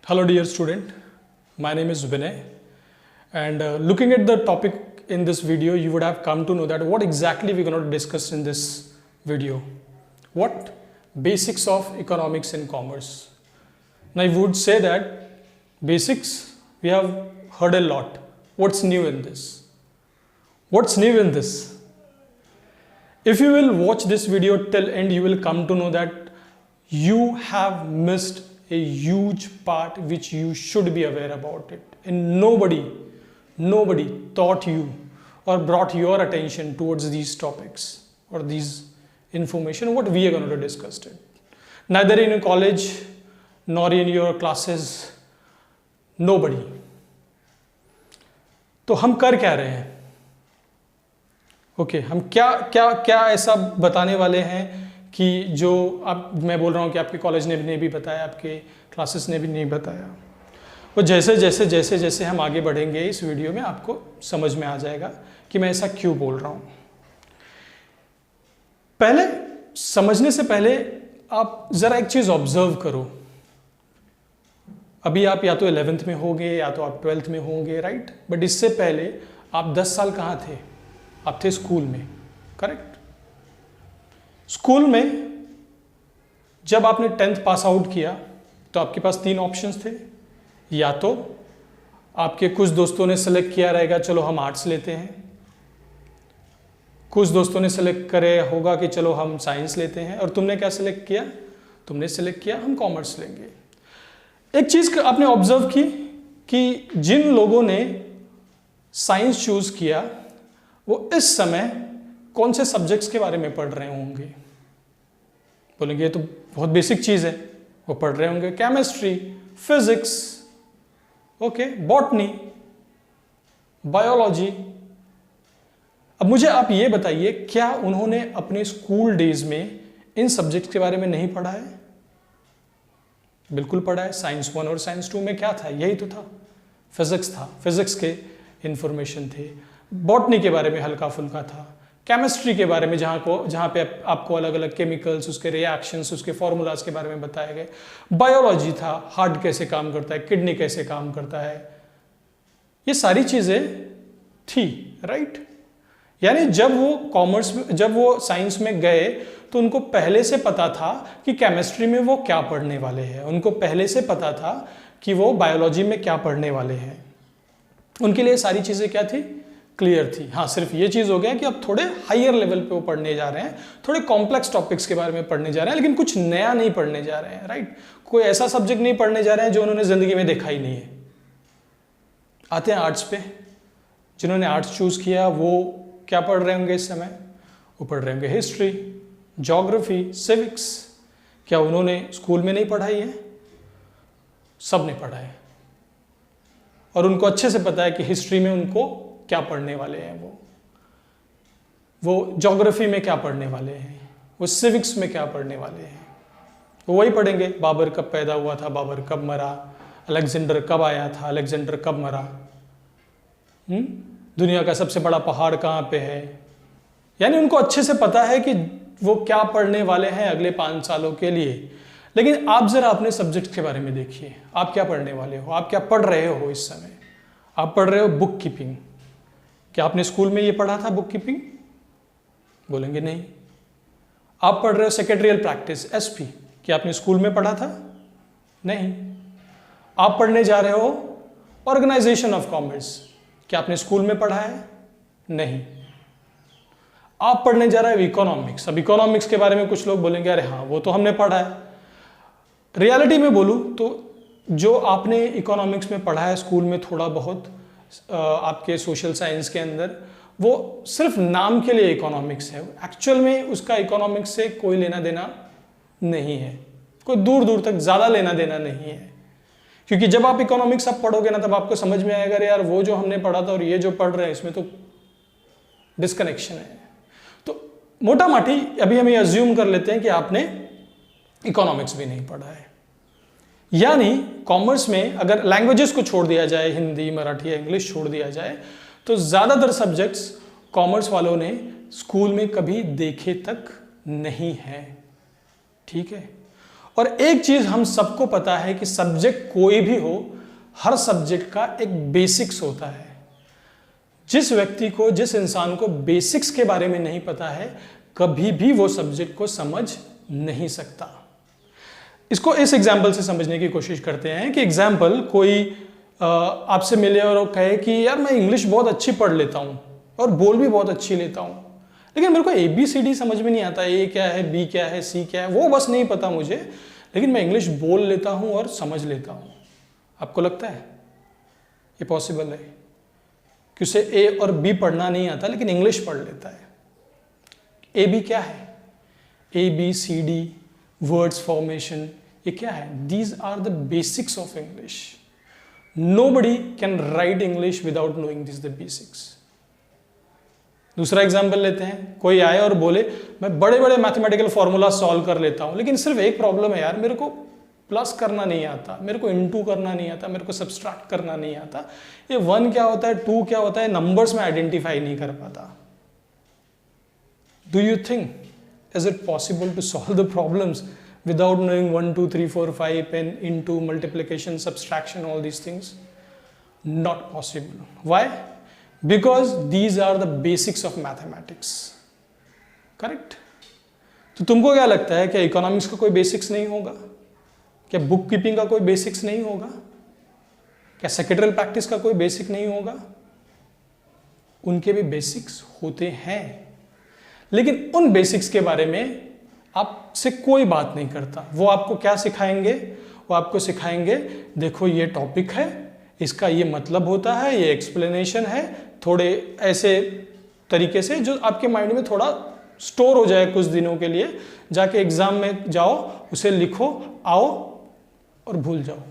Hello dear student, my name is Vinay and looking at the topic in this video you would have come to know that what exactly we're going to discuss in this video. What? Basics of economics and commerce. Now I would say that basics we have heard a lot. What's new in this? What's new in this? If you will watch this video till end you will come to know that you have missed a huge part which you should be aware about it, and nobody taught you or brought your attention towards these topics or these information what we are going to discuss it, neither in college nor in your classes. Nobody. तो हम कर क्या रहे हैं? Okay, हम क्या क्या क्या ऐसा बताने वाले हैं कि जो आप मैं बोल रहा हूँ कि आपके कॉलेज ने भी बताया, आपके क्लासेस ने भी नहीं बताया. वो जैसे हम आगे बढ़ेंगे इस वीडियो में आपको समझ में आ जाएगा कि मैं ऐसा क्यों बोल रहा हूँ. पहले समझने से पहले आप ज़रा एक चीज़ ऑब्जर्व करो. अभी आप या तो 11th में होंगे या तो आप 12th में होंगे, राइट. बट इससे पहले आप 10 साल कहाँ थे? आप थे स्कूल में, करेक्ट. स्कूल में जब आपने 10th पास आउट किया तो आपके पास 3 ऑप्शंस थे. या तो आपके कुछ दोस्तों ने सेलेक्ट किया रहेगा चलो हम आर्ट्स लेते हैं, कुछ दोस्तों ने सेलेक्ट करे होगा कि चलो हम साइंस लेते हैं, और तुमने क्या सेलेक्ट किया? तुमने सेलेक्ट किया हम कॉमर्स लेंगे. एक चीज़ आपने ऑब्जर्व की कि जिन लोगों ने साइंस चूज किया वो इस समय कौन से सब्जेक्ट्स के बारे में पढ़ रहे होंगे? बोलेंगे ये तो बहुत बेसिक चीज़ है. वो पढ़ रहे होंगे chemistry, physics, okay, botany, biology. अब मुझे आप ये बताइए, क्या उन्होंने अपने स्कूल डेज में इन सब्जेक्ट्स के बारे में नहीं पढ़ा है? बिल्कुल पढ़ा है. साइंस 1 और साइंस 2 में क्या था? यही तो था, फिजिक्स था. फिजिक्स के इंफॉर्मेशन थे. बॉटनी के बारे में हल्का फुल्का था. केमिस्ट्री के बारे में जहाँ पे आपको अलग अलग केमिकल्स, उसके रिएक्शंस, उसके फॉर्मूलाज के बारे में बताए गए. बायोलॉजी था, हार्ट कैसे काम करता है, किडनी कैसे काम करता है, ये सारी चीज़ें थी, राइट. यानी जब वो साइंस में गए तो उनको पहले से पता था कि केमिस्ट्री में वो क्या पढ़ने वाले हैं, उनको पहले से पता था कि वो बायोलॉजी में क्या पढ़ने वाले हैं. उनके लिए सारी चीज़ें क्या थी? क्लियर थी. हाँ, सिर्फ ये चीज़ हो गया कि अब थोड़े हायर लेवल पे वो पढ़ने जा रहे हैं, थोड़े कॉम्प्लेक्स टॉपिक्स के बारे में पढ़ने जा रहे हैं, लेकिन कुछ नया नहीं पढ़ने जा रहे हैं, राइट. कोई ऐसा सब्जेक्ट नहीं पढ़ने जा रहे हैं जो उन्होंने ज़िंदगी में देखा ही नहीं है. आते हैं आर्ट्स पे. जिन्होंने आर्ट्स चूज़ किया वो क्या पढ़ रहे होंगे इस समय? वो पढ़ रहे होंगे हिस्ट्री, ज्योग्राफी, सिविक्स. क्या उन्होंने स्कूल में नहीं पढ़ाई है? सब ने पढ़ा है, और उनको अच्छे से पता है कि हिस्ट्री में उनको क्या पढ़ने वाले हैं, वो ज्योग्राफी में क्या पढ़ने वाले हैं, वो सिविक्स में क्या पढ़ने वाले हैं. वो वही पढ़ेंगे, बाबर कब पैदा हुआ था, बाबर कब मरा, अलेक्जेंडर कब आया था, अलेक्जेंडर कब मरा, दुनिया का सबसे बड़ा पहाड़ कहाँ पे है. यानी उनको अच्छे से पता है कि वो क्या पढ़ने वाले हैं अगले 5 सालों के लिए. लेकिन आप जरा अपने सब्जेक्ट के बारे में देखिए, आप क्या पढ़ने वाले हो, आप क्या पढ़ रहे हो इस समय? आप पढ़ रहे हो बुक कीपिंग. क्या आपने स्कूल में ये पढ़ा था बुक कीपिंग? बोलेंगे नहीं. आप पढ़ रहे हो सेक्रेटरियल प्रैक्टिस, एसपी. क्या आपने स्कूल में पढ़ा था? नहीं. आप पढ़ने जा रहे हो ऑर्गेनाइजेशन ऑफ कॉमर्स. क्या आपने स्कूल में पढ़ा है? नहीं. आप पढ़ने जा रहे हो इकोनॉमिक्स. अब इकोनॉमिक्स के बारे में कुछ लोग बोलेंगे अरे हाँ वो तो हमने पढ़ा है. रियलिटी में बोलूँ तो जो आपने इकोनॉमिक्स में पढ़ा है स्कूल में थोड़ा बहुत आपके सोशल साइंस के अंदर, वो सिर्फ नाम के लिए इकोनॉमिक्स है. एक्चुअल में उसका इकोनॉमिक्स से कोई लेना देना नहीं है, कोई दूर दूर तक ज़्यादा लेना देना नहीं है. क्योंकि जब आप इकोनॉमिक्स आप पढ़ोगे ना तब आपको समझ में आएगा यार वो जो हमने पढ़ा था और ये जो पढ़ रहे हैं इसमें तो डिस्कनेक्शन है. तो मोटा माटी अभी हम ये अज्यूम कर लेते हैं कि आपने इकोनॉमिक्स भी नहीं पढ़ा है. यानी कॉमर्स में अगर लैंग्वेजेस को छोड़ दिया जाए, हिंदी, मराठी या इंग्लिश छोड़ दिया जाए, तो ज़्यादातर सब्जेक्ट्स कॉमर्स वालों ने स्कूल में कभी देखे तक नहीं है. ठीक है. और एक चीज हम सबको पता है कि सब्जेक्ट कोई भी हो, हर सब्जेक्ट का एक बेसिक्स होता है। जिस व्यक्ति को, जिस इंसान को बेसिक्स के बारे में नहीं पता है, कभी भी वो सब्जेक्ट को समझ नहीं सकता। इसको इस एग्जाम्पल से समझने की कोशिश करते हैं कि एग्जाम्पल, कोई आपसे मिले और कहे कि यार मैं इंग्लिश बहुत अच्छी पढ़ लेता हूँ और बोल भी बहुत अच्छी लेता हूँ, लेकिन मेरे को ABCD समझ में नहीं आता, A क्या है, B क्या है, C क्या है, वो बस नहीं पता मुझे, लेकिन मैं इंग्लिश बोल लेता हूँ और समझ लेता हूँ। आपको लगता है ये पॉसिबल है कि उसे A और B पढ़ना नहीं आता लेकिन इंग्लिश पढ़ लेता है? AB क्या है? ABCD, वर्ड्स फॉर्मेशन, ये क्या है? These are the basics of English. Nobody can write English without knowing this the basics. दूसरा एग्जाम्पल लेते हैं, कोई आए और बोले मैं बड़े बड़े मैथमेटिकल फॉर्मूला सॉल्व कर लेता हूं, लेकिन सिर्फ एक प्रॉब्लम है यार, मेरे को प्लस करना नहीं आता, मेरे को इनटू करना नहीं आता, मेरे को सब्सट्रैक्ट करना नहीं आता, ये 1 क्या होता है, 2 क्या होता है, नंबर्स में आइडेंटिफाई नहीं कर पाता। Do you think is it possible to solve the problems without knowing 1 2 3 4 5 and into multiplication, subtraction, all these things? Not possible. Why? Because these are the basics of mathematics. Correct? तो तुमको क्या लगता है, क्या economics का कोई basics नहीं होगा? क्या बुक कीपिंग का कोई बेसिक्स नहीं होगा? क्या सेक्रेटरियल प्रैक्टिस का कोई बेसिक नहीं होगा? उनके भी बेसिक्स होते हैं, लेकिन उन बेसिक्स के बारे में आपसे कोई बात नहीं करता। वो आपको क्या सिखाएंगे? वो आपको सिखाएंगे देखो ये टॉपिक है, इसका ये मतलब होता है, ये एक्सप्लेनेशन है, थोड़े ऐसे तरीके से जो आपके माइंड में थोड़ा स्टोर हो जाए कुछ दिनों के लिए, जाके एग्जाम में जाओ, उसे लिखो, आओ और भूल जाओ।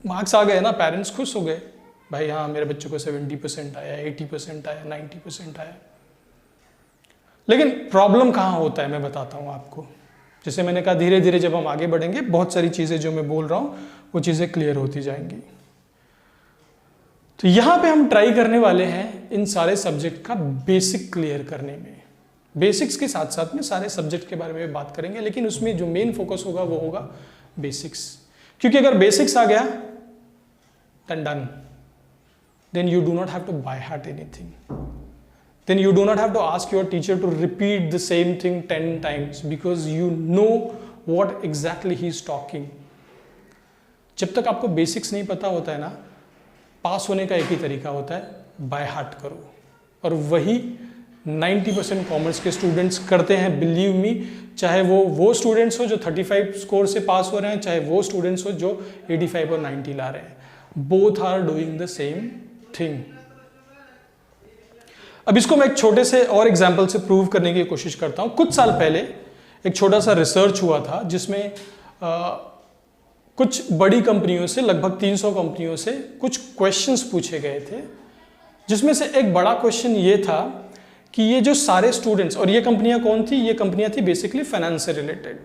मार्क्स आ गए ना, पेरेंट्स खुश हो गए, भाई हाँ मेरे बच्चे को 70% आया, 80% आया, 90% आया। लेकिन प्रॉब्लम कहाँ होता है मैं बताता हूँ आपको। जैसे मैंने कहा, धीरे धीरे जब हम आगे बढ़ेंगे बहुत सारी चीज़ें जो मैं बोल रहा हूँ वो चीज़ें क्लियर होती जाएंगी। तो यहाँ पे हम ट्राई करने वाले हैं इन सारे सब्जेक्ट का बेसिक क्लियर करने में। बेसिक्स के साथ साथ में सारे सब्जेक्ट के बारे में बात करेंगे, लेकिन उसमें जो मेन फोकस होगा वो होगा बेसिक्स। क्योंकि अगर बेसिक्स आ गया then you do not have to by heart anything. Then you do not have to ask your teacher to repeat the same thing 10 times because you know what exactly he is talking. जब तक आपको basics नहीं पता होता है ना, पास होने का एक ही तरीका होता है, बाय हार्ट करो। और वही 90% कॉमर्स के स्टूडेंट्स करते हैं, बिलीव मी। चाहे वो स्टूडेंट्स हो जो 35 स्कोर से पास हो रहे हैं, चाहे वो स्टूडेंट्स हो जो 85 और 90 ला रहे हैं, both are doing the same thing. अब इसको मैं एक छोटे से और एग्जाम्पल से प्रूव करने की कोशिश करता हूँ। कुछ साल पहले एक छोटा सा रिसर्च हुआ था जिसमें कुछ बड़ी कंपनियों से, लगभग 300 कंपनियों से कुछ क्वेश्चंस पूछे गए थे, जिसमें से एक बड़ा क्वेश्चन ये था कि ये जो सारे स्टूडेंट्स, और ये कंपनियां कौन थी? ये कंपनियां थी बेसिकली फाइनेंस से रिलेटेड,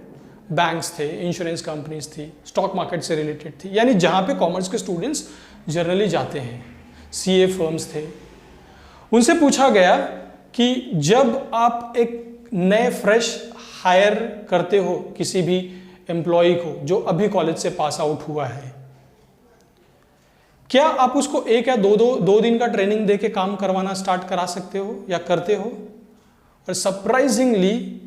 बैंक्स थे, इंश्योरेंस कंपनीज थी, स्टॉक मार्केट से रिलेटेड थी, यानी जहाँ पे कॉमर्स के स्टूडेंट्स जनरली जाते हैं। CA फर्म्स थे। उनसे पूछा गया कि जब आप एक नए फ्रेश हायर करते हो किसी भी एम्प्लॉय को जो अभी कॉलेज से पास आउट हुआ है, क्या आप उसको एक या दो दिन का ट्रेनिंग देके काम करवाना स्टार्ट करा सकते हो या करते हो? और सरप्राइजिंगली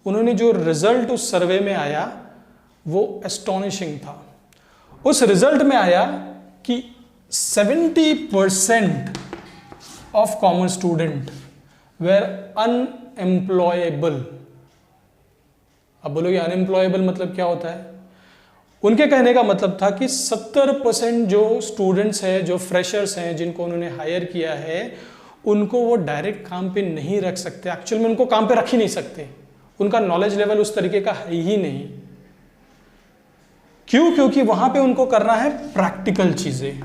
उन्होंने जो रिजल्ट उस सर्वे में आया वो एस्टॉनिशिंग था। उस रिजल्ट में आया कि 70% of common student were unemployable। अब बोलोगे अनएम्प्लॉयबल मतलब क्या होता है? उनके कहने का मतलब था कि 70% जो स्टूडेंट्स हैं, जो फ्रेशर्स हैं, जिनको उन्होंने हायर किया है, उनको वो डायरेक्ट काम पे नहीं रख सकते। एक्चुअल में उनको काम पे रख ही नहीं सकते, उनका नॉलेज लेवल उस तरीके का है ही नहीं। क्यों? क्योंकि वहां पे उनको करना है प्रैक्टिकल चीजें,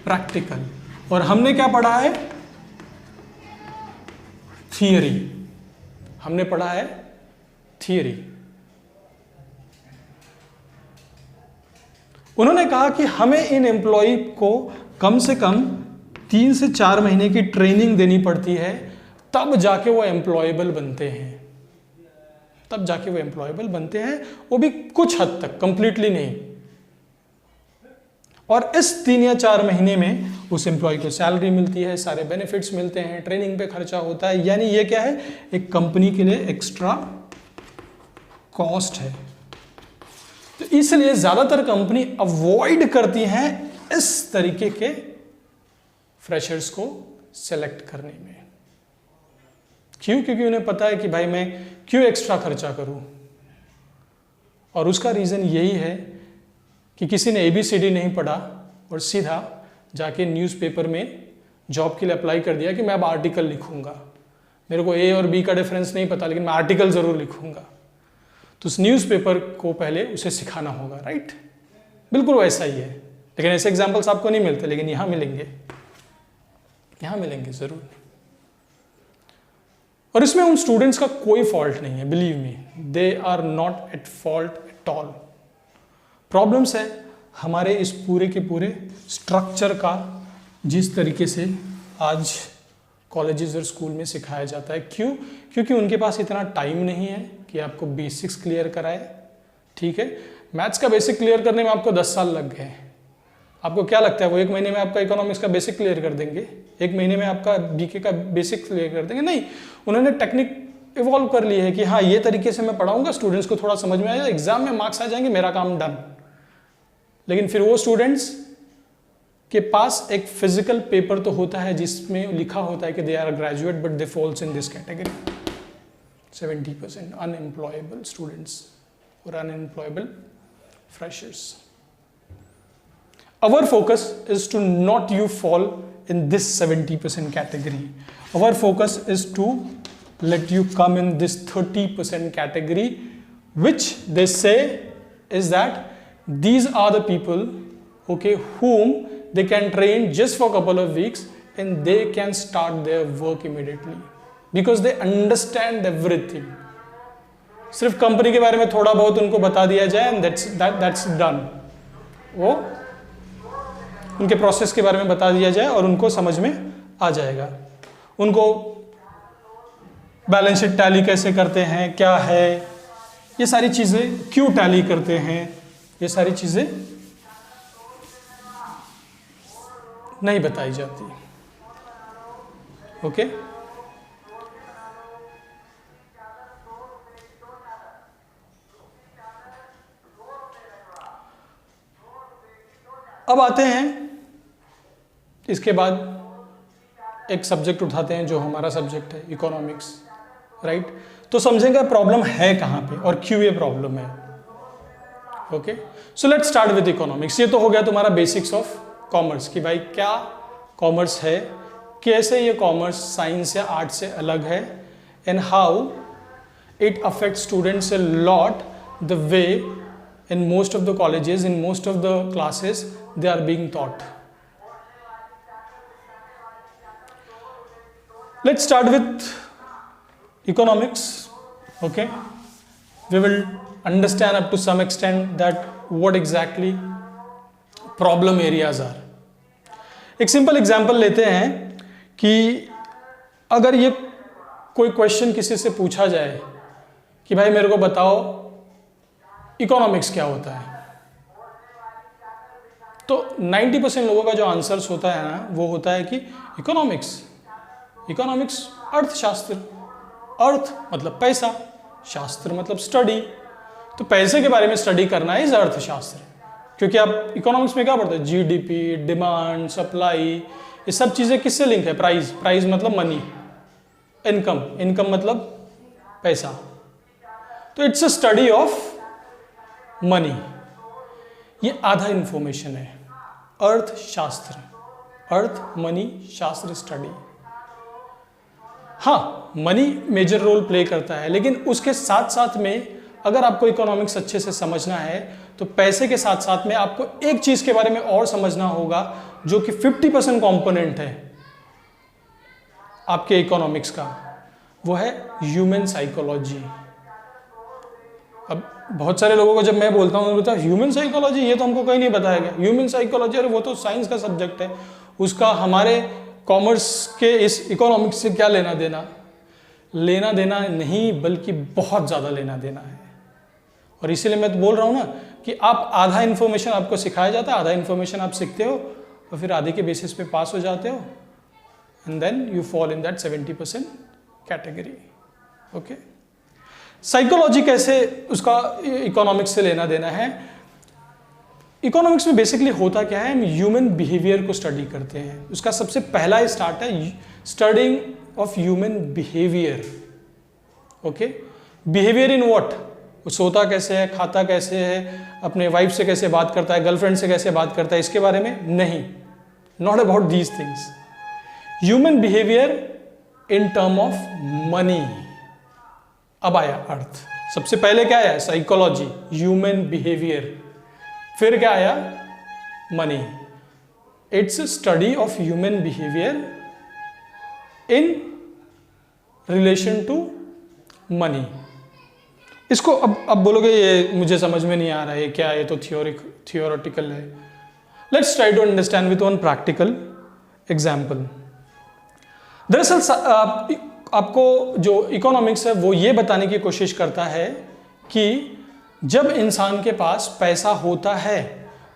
प्रैक्टिकल। और हमने क्या पढ़ा है? थियरी। हमने पढ़ा है थियरी। उन्होंने कहा कि हमें इन एम्प्लॉय को कम से कम 3 से 4 महीने की ट्रेनिंग देनी पड़ती है, तब जाके वो एम्प्लॉयबल बनते हैं, तब जाके वो एम्प्लॉयबल बनते हैं, वो भी कुछ हद तक, कंप्लीटली नहीं। और इस 3 या 4 महीने में उस एम्प्लॉय को सैलरी मिलती है, सारे बेनिफिट्स मिलते हैं, ट्रेनिंग पे खर्चा होता है, यानी ये क्या है, एक कंपनी के लिए एक्स्ट्रा कॉस्ट है। तो इसलिए ज्यादातर कंपनी अवॉइड करती हैं इस तरीके के फ्रेशर्स को सेलेक्ट करने में। क्यों? क्योंकि उन्हें पता है कि भाई मैं क्यों एक्स्ट्रा खर्चा करूं, और उसका रीजन यही है कि किसी ने ABCD नहीं पढ़ा और सीधा जाके न्यूज़पेपर में जॉब के लिए अप्लाई कर दिया कि मैं अब आर्टिकल लिखूंगा, मेरे को A और B का डिफरेंस नहीं पता लेकिन मैं आर्टिकल जरूर लिखूंगा। तो उस न्यूज़पेपर को पहले उसे सिखाना होगा, राइट? बिल्कुल वैसा ही है, लेकिन ऐसे एग्जाम्पल्स आपको नहीं मिलते, लेकिन यहां मिलेंगे, यहां मिलेंगे जरूर। और इसमें उन स्टूडेंट्स का कोई फॉल्ट नहीं है, believe me, they are not at fault at all. Problems है हमारे इस पूरे के पूरे स्ट्रक्चर का, जिस तरीके से आज कॉलेजेस और स्कूल में सिखाया जाता है। क्यों? क्योंकि उनके पास इतना टाइम नहीं है कि आपको बेसिक्स क्लियर कराए। ठीक है, मैथ्स का बेसिक क्लियर करने में आपको 10 साल लग गए। आपको क्या लगता है वो 1 महीने में आपका इकोनॉमिक्स का बेसिक क्लियर कर देंगे? 1 महीने में आपका BK का बेसिक क्लियर कर देंगे? नहीं, उन्होंने टेक्निक इवॉल्व कर ली है कि हाँ ये तरीके से मैं पढ़ाऊंगा, स्टूडेंट्स को थोड़ा समझ में आएगा, एग्जाम में मार्क्स आ जाएंगे, मेरा काम डन। लेकिन फिर वो स्टूडेंट्स के पास एक फिजिकल पेपर तो होता है जिसमें लिखा होता है कि they are graduate but they falls in this category. 70% unemployable students और unemployable freshers. Our focus is to not you fall in this 70% category. Our focus is to let you come in this 30% category, which they say is that these are the people, okay, whom they can train just for a couple of weeks and they can start their work immediately because they understand everything. सिर्फ company के बारे में थोड़ा बहुत उनको बता दिया जाए and that's done. वो उनके प्रोसेस के बारे में बता दिया जाए और उनको समझ में आ जाएगा। उनको बैलेंस शीट टैली कैसे करते हैं, क्या है, ये सारी चीज़ें, क्यों टैली करते हैं, ये सारी चीज़ें नहीं बताई जाती। ओके, अब आते हैं इसके बाद एक सब्जेक्ट उठाते हैं जो हमारा सब्जेक्ट है, इकोनॉमिक्स, राइट? तो समझेंगे प्रॉब्लम है कहाँ पे और क्यों ये प्रॉब्लम है। Okay, so let's start with economics. ये तो हो गया तुम्हारा बेसिक्स ऑफ कॉमर्स कि भाई क्या कॉमर्स है, कैसे ये कॉमर्स साइंस या आर्ट से अलग है, and how it affect students a lot the way in most of the colleges, in most of the classes they are being taught. Let's start with economics. Okay, we will understand up to some extent that what exactly problem areas are. एक simple example लेते हैं कि अगर ये कोई question किसी से पूछा जाए कि भाई मेरे को बताओ इकोनॉमिक्स क्या होता है, तो 90% लोगों का जो आंसर्स होता है ना वो होता है कि इकोनॉमिक्स अर्थशास्त्र, अर्थ मतलब पैसा, शास्त्र मतलब स्टडी, तो पैसे के बारे में स्टडी करना इज अर्थशास्त्र। क्योंकि आप इकोनॉमिक्स में क्या पढ़ते हैं, GDP, डिमांड, सप्लाई, ये सब चीजें किससे लिंक है, प्राइस मतलब मनी, इनकम मतलब पैसा, तो it's a study of money. ये आधा इंफॉर्मेशन है अर्थशास्त्र, अर्थ मनी शास्त्र स्टडी। हाँ, मनी मेजर रोल प्ले करता है, लेकिन उसके साथ साथ में अगर आपको इकोनॉमिक्स अच्छे से समझना है तो पैसे के साथ साथ में आपको एक चीज के बारे में और समझना होगा जो कि 50% कंपोनेंट है आपके इकोनॉमिक्स का, वो है ह्यूमन साइकोलॉजी। अब बहुत सारे लोगों को जब मैं बोलता हूँ बोलता ह्यूमन साइकोलॉजी, ये तो हमको कहीं नहीं बताया गया। ह्यूमन साइकोलॉजी, अरे वो तो साइंस का सब्जेक्ट है, उसका हमारे कॉमर्स के इस इकोनॉमिक्स से क्या लेना देना। लेना देना नहीं बल्कि बहुत ज़्यादा लेना देना है। और इसीलिए मैं तो बोल रहा हूँ ना कि आप आधा इन्फॉर्मेशन आपको सिखाया जाता है, आधा इन्फॉर्मेशन आप सीखते हो और फिर आधे के बेसिस पे पास हो जाते हो, and then you fall in that 70% category. Okay, psychology कैसे उसका इकोनॉमिक्स से लेना देना है? इकोनॉमिक्स में बेसिकली होता क्या है, हम ह्यूमन बिहेवियर को स्टडी करते हैं। उसका सबसे पहला स्टार्ट है studying of human behaviour. Okay, behaviour in what? वो सोता कैसे है, खाता कैसे है, अपने वाइफ से कैसे बात करता है, गर्लफ्रेंड से कैसे बात करता है, इसके बारे में नहीं, not about these things. Human behaviour in term of money. अब आया अर्थ। सबसे पहले क्या आया? Psychology, human behaviour. फिर क्या आया? Money. It's study of human behaviour in relation to money. इसको अब बोलोगे ये मुझे समझ में नहीं आ रहा है, क्या है, ये तो थियोरेटिकल है। Let's try to understand with one practical example. दरअसल आपको जो इकोनॉमिक्स है वो ये बताने की कोशिश करता है कि जब इंसान के पास पैसा होता है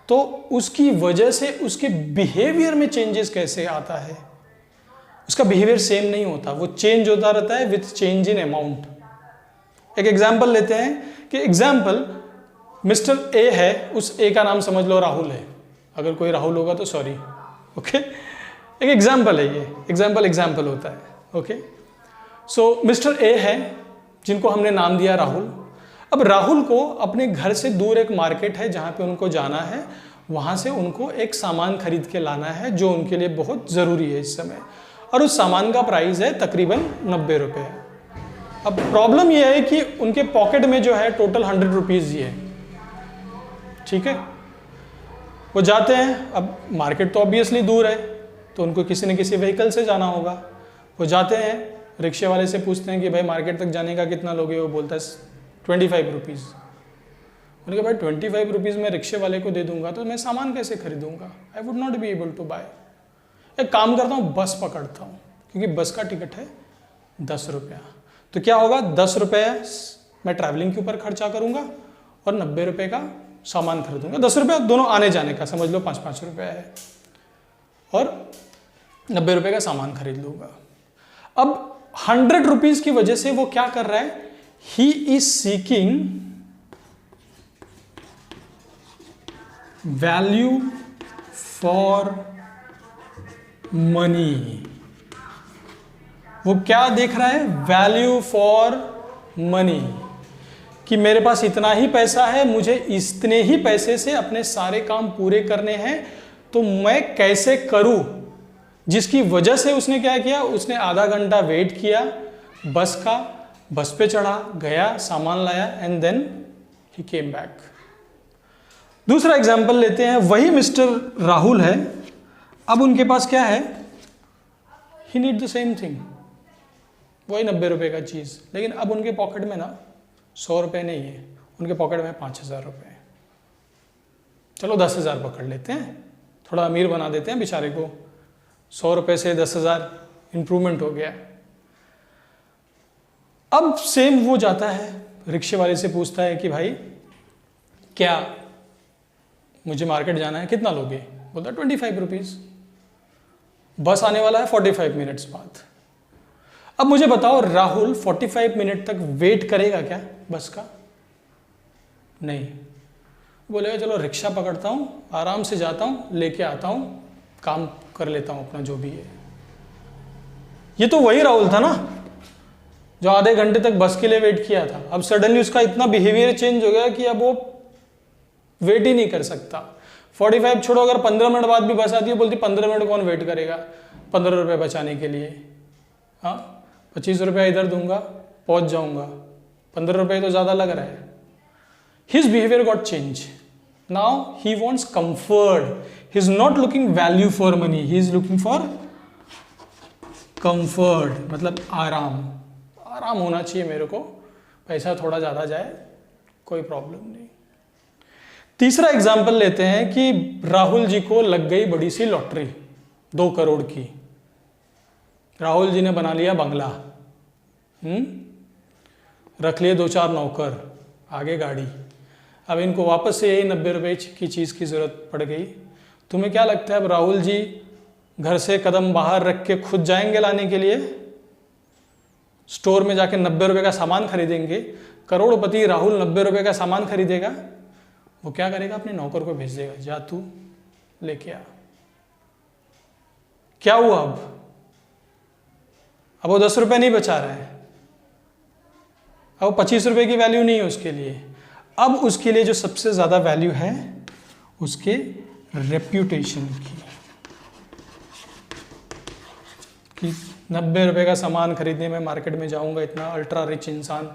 तो उसकी वजह से उसके बिहेवियर में चेंजेस कैसे आता है। उसका बिहेवियर सेम नहीं होता, वो चेंज होता रहता है विथ चेंज इन अमाउंट। एक एग्जाम्पल लेते हैं कि एग्जाम्पल मिस्टर ए है, उस ए का नाम समझ लो राहुल है, अगर कोई राहुल होगा तो सॉरी। ओके, एक एग्जाम्पल है, ये एग्जाम्पल होता है। ओके, सो मिस्टर ए है जिनको हमने नाम दिया राहुल। अब राहुल को अपने घर से दूर एक मार्केट है जहाँ पे उनको जाना है, वहाँ से उनको एक सामान खरीद के लाना है जो उनके लिए बहुत ज़रूरी है इस समय, और उस सामान का प्राइस है तकरीबन 90 रुपये। अब प्रॉब्लम यह है कि उनके पॉकेट में जो है टोटल 100 रुपीज़ ही है। ठीक है, वो जाते हैं, अब मार्केट तो ऑब्वियसली दूर है तो उनको किसी न किसी व्हीकल से जाना होगा। वो जाते हैं, रिक्शे वाले से पूछते हैं कि भाई मार्केट तक जाने का कितना लोगे? वो बोलता है 25 रुपीज़। उन्होंने कहा भाई 25 रुपीज़ मैं रिक्शे वाले को दे दूंगा तो मैं सामान कैसे खरीदूंगा? I would not be able to buy. एक काम करता हूँ, बस पकड़ता हूँ, क्योंकि बस का टिकट है 10 रुपया। तो क्या होगा, 10 रुपये मैं ट्रैवलिंग के ऊपर खर्चा करूंगा और 90 रुपये का सामान खरीदूंगा। 10 रुपये दोनों आने जाने का, समझ लो 5-5 रुपये है, और 90 रुपये का सामान खरीद लूंगा। अब 100 रुपीज़ की वजह से वो क्या कर रहा है? He is seeking value for money. वो क्या देख रहा है? वैल्यू फॉर मनी, कि मेरे पास इतना ही पैसा है, मुझे इतने ही पैसे से अपने सारे काम पूरे करने हैं, तो मैं कैसे करूं? जिसकी वजह से उसने क्या किया, उसने आधा घंटा वेट किया बस का, बस पे चढ़ा, गया, सामान लाया, and then he came back. दूसरा एग्जाम्पल लेते हैं, वही मिस्टर राहुल है, अब उनके पास क्या है? ही नीड द सेम थिंग, वही 90 रुपये का चीज़, लेकिन अब उनके पॉकेट में ना 100 रुपये नहीं है, उनके पॉकेट में 5000 रुपये। चलो 10,000 पकड़ लेते हैं, थोड़ा अमीर बना देते हैं बेचारे को, 100 रुपये से 10,000 इंप्रूवमेंट हो गया। अब सेम वो जाता है, रिक्शे वाले से पूछता है कि भाई क्या मुझे मार्केट जाना है, कितना लोगे? बोलता 25 रुपीज़। बस आने वाला है 45 मिनट्स बाद। अब मुझे बताओ, राहुल 45 मिनट तक वेट करेगा क्या बस का? नहीं, बोलेगा चलो रिक्शा पकड़ता हूँ, आराम से जाता हूँ, लेके आता हूँ, काम कर लेता हूँ अपना जो भी है। ये तो वही राहुल था ना जो आधे घंटे तक बस के लिए वेट किया था। अब सडनली उसका इतना बिहेवियर चेंज हो गया कि अब वो वेट ही नहीं कर सकता। 45 छोड़ो, अगर 15 मिनट बाद भी बस आती है, बोलती 15 मिनट कौन वेट करेगा 15 रुपये बचाने के लिए? हाँ, 25 रुपये इधर दूंगा, पहुंच जाऊंगा, 15 रुपये तो ज़्यादा लग रहा है। His behaviour got change, now he wants comfort, he is not looking value for money, he is looking for comfort, मतलब आराम। आराम होना चाहिए मेरे को, पैसा थोड़ा ज़्यादा जाए कोई प्रॉब्लम नहीं। तीसरा एग्जाम्पल लेते हैं कि राहुल जी को लग गई बड़ी सी लॉटरी 2 करोड़ की। राहुल जी ने बना लिया बंगला, रख लिए 2-4 नौकर, आगे गाड़ी। अब इनको वापस से यही 90 रुपये की चीज़ की ज़रूरत पड़ गई। तुम्हें क्या लगता है अब राहुल जी घर से कदम बाहर रख के खुद जाएंगे लाने के लिए? स्टोर में जाके 90 रुपये का सामान खरीदेंगे? करोड़पति राहुल 90 रुपये का सामान खरीदेगा? वो क्या करेगा? अपने नौकर को भेज देगा, जा तू लेके आ। क्या हुआ अब वो 10 रुपये नहीं बचा रहा है, अब 25 रुपये की वैल्यू नहीं है उसके लिए। अब उसके लिए जो सबसे ज़्यादा वैल्यू है उसके रेप्यूटेशन कि 90 रुपये का सामान खरीदने में मार्केट में जाऊंगा, इतना अल्ट्रा रिच इंसान,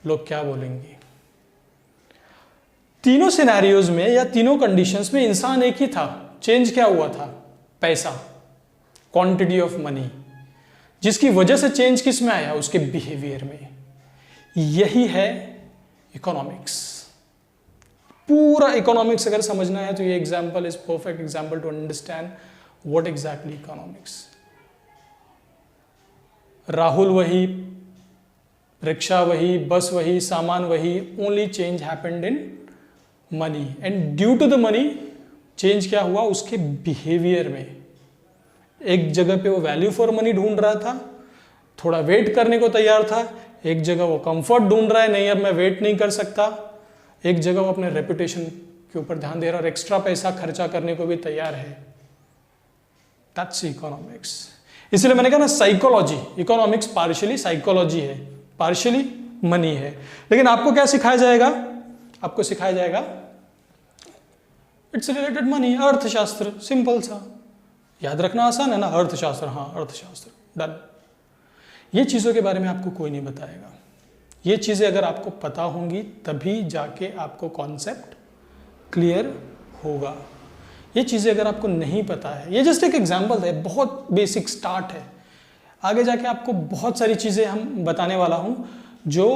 लोग क्या बोलेंगे। तीनों सिनेरियोज में या तीनों कंडीशंस में इंसान एक ही था, चेंज क्या हुआ था? पैसा, क्वांटिटी ऑफ मनी। जिसकी वजह से चेंज किस में आया? उसके बिहेवियर में। यही है इकोनॉमिक्स। पूरा इकोनॉमिक्स अगर समझना है तो ये example is perfect example to understand what exactly economics. Rahul वही, रिक्शा वही, बस वही, सामान वही, only change happened in money and due to the money change क्या हुआ? उसके बिहेवियर में। एक जगह पे वो वैल्यू फॉर मनी ढूंढ रहा था, थोड़ा वेट करने को तैयार था। एक जगह वो कंफर्ट ढूंढ रहा है, नहीं अब मैं वेट नहीं कर सकता। एक जगह वो अपने रेपुटेशन के ऊपर ध्यान दे रहा है और एक्स्ट्रा पैसा खर्चा करने को भी तैयार है। That's economics. इसलिए मैंने कहा ना, साइकोलॉजी, इकोनॉमिक्स पार्शियली साइकोलॉजी है, पार्शियली मनी है। लेकिन आपको क्या सिखाया जाएगा? आपको सिखाया जाएगा इट्स रिलेटेड मनी, अर्थशास्त्र। सिंपल सा, याद रखना आसान है ना, अर्थशास्त्र, हाँ अर्थशास्त्र, डन। ये चीज़ों के बारे में आपको कोई नहीं बताएगा। ये चीज़ें अगर आपको पता होंगी तभी जाके आपको कॉन्सेप्ट क्लियर होगा। ये चीज़ें अगर आपको नहीं पता है, ये जस्ट एक एग्जाम्पल है, बहुत बेसिक स्टार्ट है। आगे जाके आपको बहुत सारी चीज़ें हम बताने वाला हूँ जो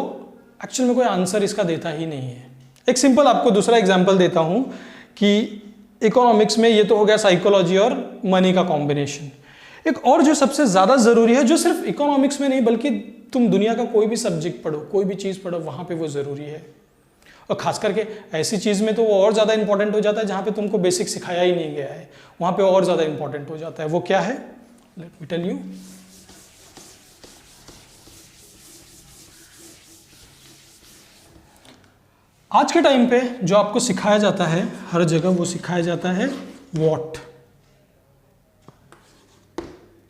एक्चुअल में कोई आंसर इसका देता ही नहीं है। एक सिंपल आपको दूसरा एग्जाम्पल देता हूँ कि इकोनॉमिक्स में ये तो हो गया साइकोलॉजी और मनी का कॉम्बिनेशन। एक और जो सबसे ज़्यादा ज़रूरी है, जो सिर्फ इकोनॉमिक्स में नहीं बल्कि तुम दुनिया का कोई भी सब्जेक्ट पढ़ो, कोई भी चीज़ पढ़ो, वहाँ पे वो ज़रूरी है। और खास करके ऐसी चीज़ में तो वो और ज़्यादा इंपॉर्टेंट हो जाता है जहाँ पे तुमको बेसिक सिखाया ही नहीं गया है, वहाँ पे और ज़्यादा इंपॉर्टेंट हो जाता है। वो क्या है? Let me tell you. आज के टाइम पे जो आपको सिखाया जाता है हर जगह, वो सिखाया जाता है व्हाट।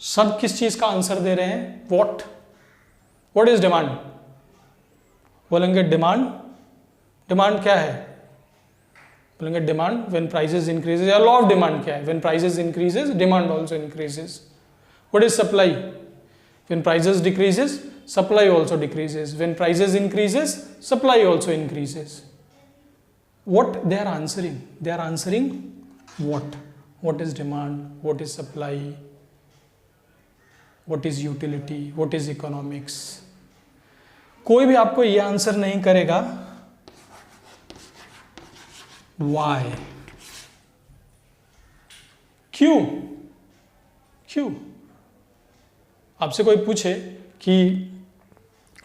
सब किस चीज का आंसर दे रहे हैं? व्हाट। What is demand? बोलेंगे डिमांड। डिमांड क्या है? बोलेंगे डिमांड व्हेन प्राइसेस इंक्रीजेस, या लॉ ऑफ डिमांड क्या है? When prices increases demand also increases. What is supply? When prices decreases supply also decreases, when prices increases supply also increases. What they are answering? They are answering what? What is demand? What is supply? What is utility? What is economics? कोई भी आपको ये answer नहीं करेगा why? क्यों? क्यों? आपसे कोई पूछे कि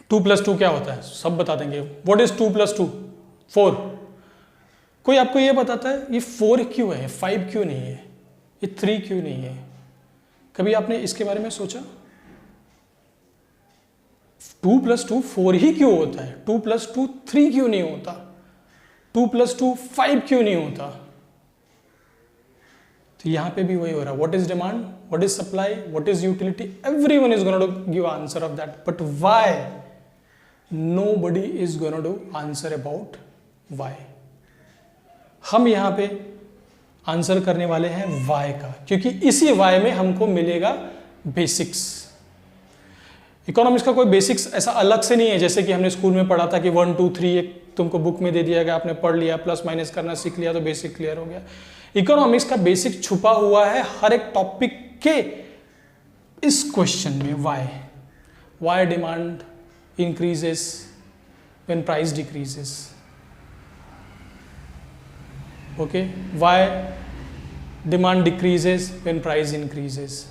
2 + 2 क्या होता है, सब बता देंगे। What is 2 + 2? 4। कोई आपको ये बताता है ये 4 क्यों है, 5 क्यों नहीं है, ये 3 क्यों नहीं है? कभी आपने इसके बारे में सोचा? 2 + 2 4 ही क्यों होता है? 2 + 2 3 क्यों नहीं होता? 2 + 2 5 क्यों नहीं होता? तो यहां पे भी वही हो रहा है। What is demand, what is supply, what is utility, everyone is gonna to give answer of that, but why? Nobody is gonna to answer about why. हम यहां पे आंसर करने वाले हैं वाई का, क्योंकि इसी वाई में हमको मिलेगा बेसिक्स। इकोनॉमिक्स का कोई बेसिक्स ऐसा अलग से नहीं है जैसे कि हमने स्कूल में पढ़ा था कि 1 2 3 एक तुमको बुक में दे दिया गया, आपने पढ़ लिया, प्लस माइनस करना सीख लिया तो बेसिक क्लियर हो गया। इकोनॉमिक्स का बेसिक छुपा हुआ है हर एक टॉपिक के इस क्वेश्चन में, why demand increases when price decreases. Okay, why demand decreases when price increases.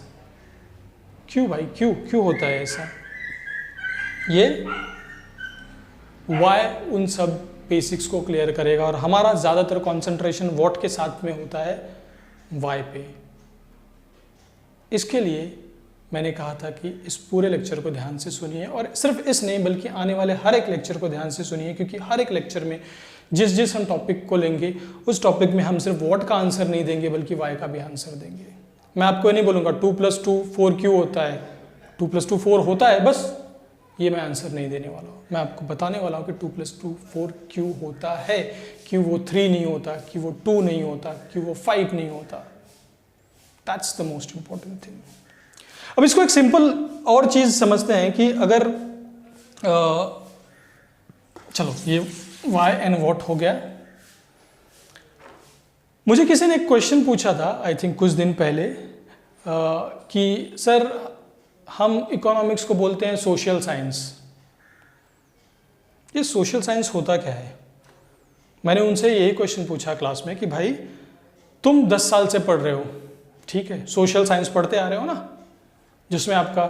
क्यों भाई, क्यों क्यों होता है ऐसा? ये वाई उन सब बेसिक्स को क्लियर करेगा और हमारा ज़्यादातर कंसंट्रेशन व्हाट के साथ में होता है, वाई पे। इसके लिए मैंने कहा था कि इस पूरे लेक्चर को ध्यान से सुनिए, और सिर्फ इस नहीं बल्कि आने वाले हर एक लेक्चर को ध्यान से सुनिए, क्योंकि हर एक लेक्चर में जिस जिस हम टॉपिक को लेंगे उस टॉपिक में हम सिर्फ व्हाट का आंसर नहीं देंगे बल्कि वाई का भी आंसर देंगे। मैं आपको नहीं बोलूँगा 2 + 2 4 क्यों होता है, 2 + 2 4 होता है, बस ये मैं आंसर नहीं देने वाला हूँ। मैं आपको बताने वाला हूँ कि 2 + 2 4 क्यों होता है, क्यों वो 3 नहीं होता, क्यों वो 2 नहीं होता, क्यों वो 5 नहीं होता। That's the most important thing. अब इसको एक सिंपल और चीज समझते हैं कि अगर चलो ये वाई एंड व्हाट हो गया। मुझे किसी ने एक क्वेश्चन पूछा था आई थिंक कुछ दिन पहले कि सर हम इकोनॉमिक्स को बोलते हैं सोशल साइंस, ये सोशल साइंस होता क्या है? मैंने उनसे यही क्वेश्चन पूछा क्लास में कि भाई तुम 10 साल से पढ़ रहे हो, ठीक है, सोशल साइंस पढ़ते आ रहे हो ना, जिसमें आपका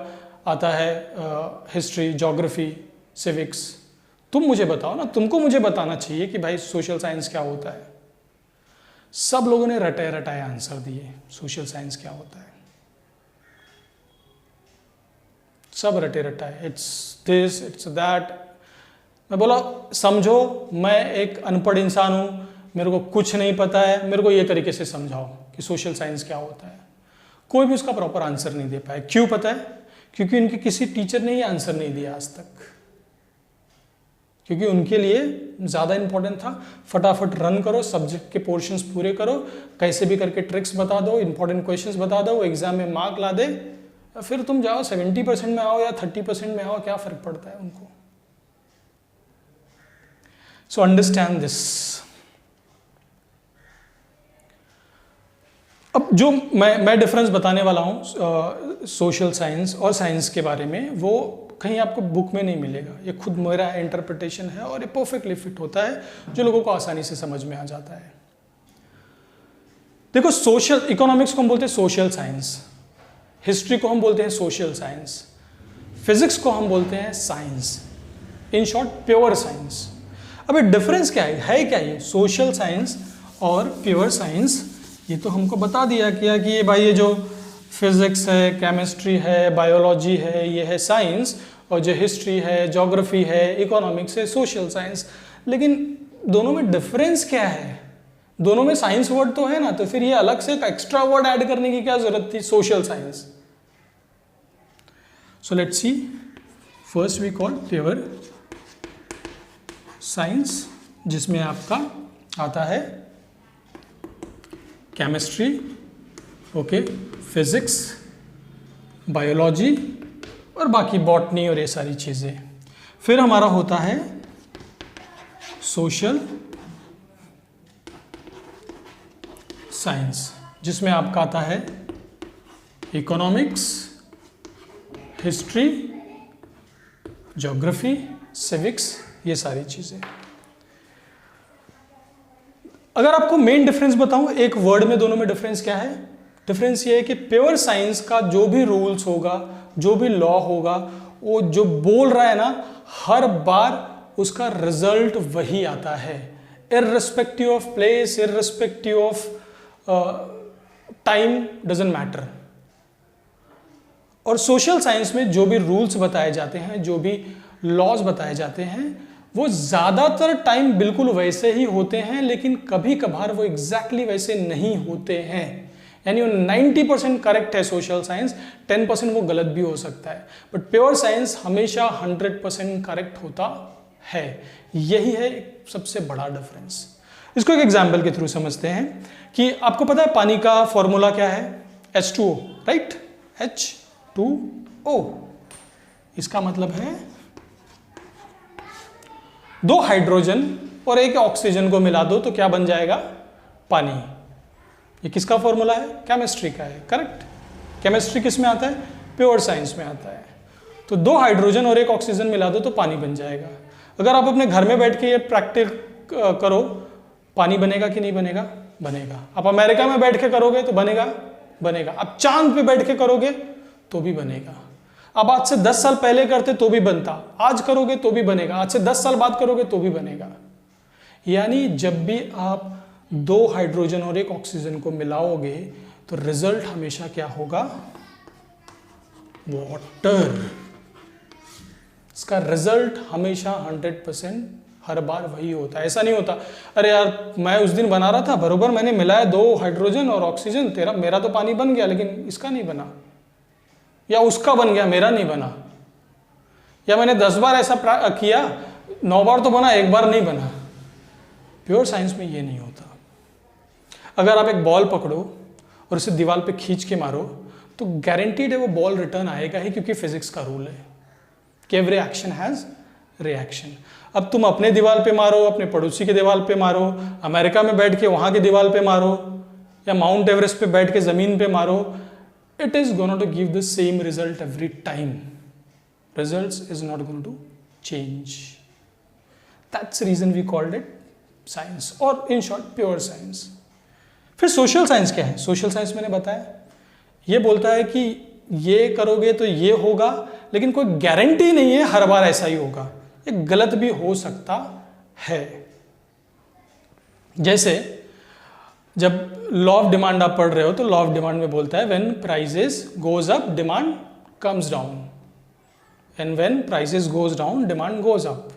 आता है हिस्ट्री, ज्योग्राफी, सिविक्स। तुम मुझे बताओ ना, तुमको मुझे बताना चाहिए कि भाई सोशल साइंस क्या होता है। सब लोगों ने रटाए रटाए आंसर दिए सोशल साइंस क्या होता है, सब रटे रटाए, इट्स दिस इट्स दैट। मैं बोला समझो, मैं एक अनपढ़ इंसान हूं, मेरे को कुछ नहीं पता है, मेरे को ये तरीके से समझाओ कि सोशल साइंस क्या होता है। कोई भी उसका प्रॉपर आंसर नहीं दे पाए। क्यों पता है? क्योंकि उनके किसी टीचर ने ये आंसर नहीं दिया आज तक, क्योंकि उनके लिए ज़्यादा इंपॉर्टेंट था फटाफट रन करो, सब्जेक्ट के पोर्शंस पूरे करो, कैसे भी करके ट्रिक्स बता दो, इंपॉर्टेंट क्वेश्चंस बता दो, एग्जाम में मार्क ला दे, फिर तुम जाओ 70% में आओ या 30% में आओ, क्या फर्क पड़ता है उनको। So understand this. अब जो मैं डिफरेंस बताने वाला हूँ सोशल साइंस और साइंस के बारे में, वो कहीं आपको बुक में नहीं मिलेगा, ये खुद मेरा इंटरप्रिटेशन है और ये परफेक्टली फिट होता है, जो लोगों को आसानी से समझ में आ जाता है। देखो, सोशल इकोनॉमिक्स को हम बोलते हैं सोशल साइंस, हिस्ट्री को हम बोलते हैं सोशल साइंस, फिजिक्स को हम बोलते हैं science, in short pure science. अब ये डिफरेंस क्या है क्या ये सोशल साइंस और प्योर साइंस? ये तो हमको बता दिया कि ये भाई ये जो फिजिक्स है, केमिस्ट्री है, बायोलॉजी है, ये है साइंस, और जो हिस्ट्री है, ज्योग्राफी है, इकोनॉमिक्स है, सोशल साइंस। लेकिन दोनों में डिफरेंस क्या है? दोनों में साइंस वर्ड तो है ना, तो फिर ये अलग से एक एक्स्ट्रा वर्ड ऐड करने की क्या जरूरत थी, social science. So let's see, first we call pure science, जिसमें आपका आता है केमिस्ट्री, ओके, फिजिक्स, बायोलॉजी और बाकी बॉटनी और ये सारी चीज़ें। फिर हमारा होता है सोशल साइंस, जिसमें आपका आता है इकोनॉमिक्स, हिस्ट्री, ज्योग्राफी, सिविक्स, ये सारी चीज़ें। अगर आपको मेन डिफरेंस बताऊं एक वर्ड में, दोनों में डिफरेंस क्या है? डिफरेंस ये है कि प्योर साइंस का जो भी रूल्स होगा, जो भी लॉ होगा, वो जो बोल रहा है ना, हर बार उसका रिजल्ट वही आता है, irrespective of place, irrespective of time, doesn't matter. और सोशल साइंस में जो भी रूल्स बताए जाते हैं, जो भी लॉज बताए जाते हैं, वो ज़्यादातर टाइम बिल्कुल वैसे ही होते हैं, लेकिन कभी कभार वो एग्जैक्टली वैसे नहीं होते हैं। यानी 90% करेक्ट है सोशल साइंस, 10% वो गलत भी हो सकता है, बट प्योर साइंस हमेशा 100% करेक्ट होता है। यही है सबसे बड़ा डिफरेंस। इसको एक एग्जाम्पल के थ्रू समझते हैं कि आपको पता है पानी का फॉर्मूला क्या है? H2O, right? H2O। इसका मतलब है 2 हाइड्रोजन और 1 ऑक्सीजन को मिला दो तो क्या बन जाएगा? पानी। ये किसका फॉर्मूला है? केमिस्ट्री का है, करेक्ट? केमिस्ट्री किस में आता है? प्योर साइंस में आता है। तो 2 हाइड्रोजन और 1 ऑक्सीजन मिला दो तो पानी बन जाएगा। अगर आप अपने घर में बैठ के ये प्रैक्टिस करो, पानी बनेगा कि नहीं बनेगा? बनेगा। आप अमेरिका में बैठ के करोगे तो बनेगा? बनेगा। आप चांद पे बैठ के करोगे तो भी बनेगा। अब आज से 10 साल पहले करते तो भी बनता, आज करोगे तो भी बनेगा, आज से 10 साल बाद करोगे तो भी बनेगा। यानी जब भी आप 2 हाइड्रोजन और 1 ऑक्सीजन को मिलाओगे तो रिजल्ट हमेशा क्या होगा? वाटर। इसका रिजल्ट हमेशा 100% हर बार वही होता है। ऐसा नहीं होता अरे यार मैं उस दिन बना रहा था, बरोबर मैंने मिलाया 2 हाइड्रोजन और ऑक्सीजन, मेरा तो पानी बन गया लेकिन इसका नहीं बना, या उसका बन गया मेरा नहीं बना, या मैंने 10 बार ऐसा किया 9 बार तो बना 1 बार नहीं बना। प्योर साइंस में ये नहीं होता। अगर आप एक बॉल पकड़ो और उसे दीवार पे खींच के मारो तो गारंटीड है वो बॉल रिटर्न आएगा ही, क्योंकि फिजिक्स का रूल है कि एवरी एक्शन हैज रिएक्शन। अब तुम अपने दीवार पे मारो, अपने पड़ोसी के दीवार पे मारो, अमेरिका में बैठ के वहां के दीवार पे मारो, या माउंट एवरेस्ट पे बैठ के जमीन पे मारो, it is going to give the same result every time. Results is not going to change. That's the reason we called it science, or in short pure science. फिर सोशल साइंस क्या है? Social science मैंने बताया ये बोलता है कि ये करोगे तो ये होगा, लेकिन कोई गारंटी नहीं है हर बार ऐसा ही होगा, ये गलत भी हो सकता है। जैसे जब लॉ ऑफ डिमांड आप पढ़ रहे हो तो लॉ ऑफ डिमांड में बोलता है when prices goes up demand comes down, and when prices goes down demand goes up.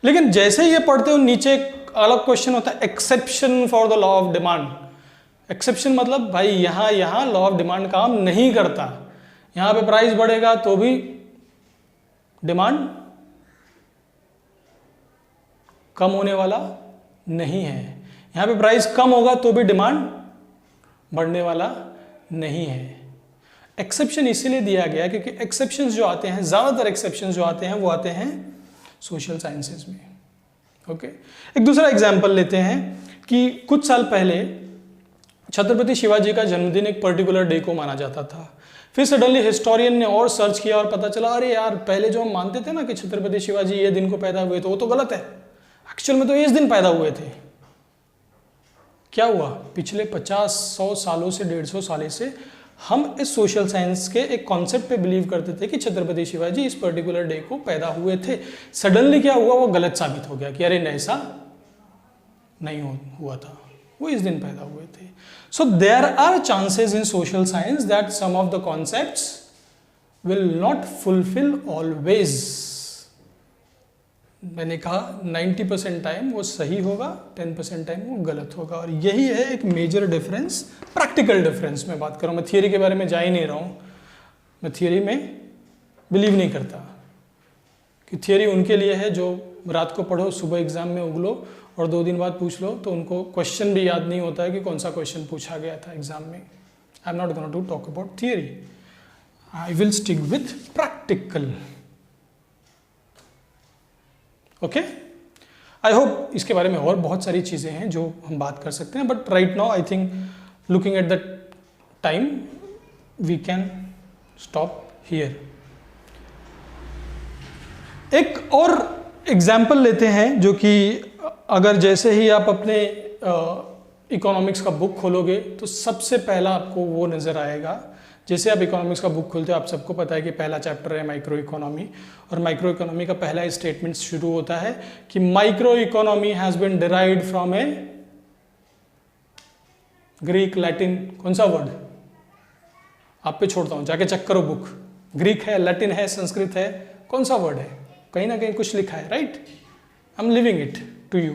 लेकिन जैसे ये पढ़ते हो नीचे एक अलग क्वेश्चन होता है, exception for the law of demand. Exception मतलब भाई यहां लॉ ऑफ डिमांड काम नहीं करता, यहां पे प्राइस बढ़ेगा तो भी डिमांड कम होने वाला नहीं है, यहां पे प्राइस कम होगा तो भी डिमांड बढ़ने वाला नहीं है। एक्सेप्शन इसीलिए दिया गया क्योंकि एक्सेप्शंस जो आते हैं, ज्यादातर एक्सेप्शंस जो आते हैं वो आते हैं सोशल साइंसेज में। ओके, एक दूसरा एग्जांपल लेते हैं कि कुछ साल पहले छत्रपति शिवाजी का जन्मदिन एक पर्टिकुलर डे को माना जाता था। फिर सडनली हिस्टोरियन ने और सर्च किया और पता चला अरे यार पहले जो हम मानते थे ना कि छत्रपति शिवाजी ये दिन को पैदा हुए थे वो तो गलत है, एक्चुअल में तो इस दिन पैदा हुए थे। क्या हुआ? पिछले 50-100 सालों से 150 सालों से हम इस सोशल साइंस के एक कॉन्सेप्ट पे बिलीव करते थे कि छत्रपति शिवाजी इस पर्टिकुलर डे को पैदा हुए थे। सडनली क्या हुआ? वो गलत साबित हो गया कि अरे ऐसा नहीं हुआ था, वो इस दिन पैदा हुए थे। So there are chances in social science that some of the concepts will not fulfil always. मैंने कहा 90% टाइम वो सही होगा, 10% टाइम वो गलत होगा, और यही है एक मेजर डिफरेंस, प्रैक्टिकल डिफरेंस में बात करूँ। मैं थियरी के बारे में जा ही नहीं रहा हूँ, मैं थियरी में बिलीव नहीं करता कि थियरी उनके लिए है जो रात को पढ़ो, सुबह एग्जाम में उगलो और 2 दिन बाद पूछ लो तो उनको क्वेश्चन भी याद नहीं होता है कि कौन सा क्वेश्चन पूछा गया था एग्जाम में। I am not going to talk about theory, I will stick with practical. Okay, I hope इसके बारे में और बहुत सारी चीज़ें हैं जो हम बात कर सकते हैं, but right now I think looking at the time we can stop here. एक और एग्जाम्पल लेते हैं जो कि अगर जैसे ही आप अपने इकोनॉमिक्स का बुक खोलोगे तो सबसे पहला आपको वो नज़र आएगा। जैसे आप इकोनॉमिक्स का बुक खोलते हो, आप सबको पता है कि पहला चैप्टर है माइक्रो इकोनॉमी, और माइक्रो इकोनॉमी का पहला स्टेटमेंट शुरू होता है कि micro economy has been derived from a Greek, Latin, कौन सा वर्ड आप पे छोड़ता हूं, जाके चेक करो बुक। ग्रीक है, लैटिन है, संस्कृत है, कौन सा वर्ड है? कहीं ना कहीं कुछ लिखा है, right? I am leaving it to you,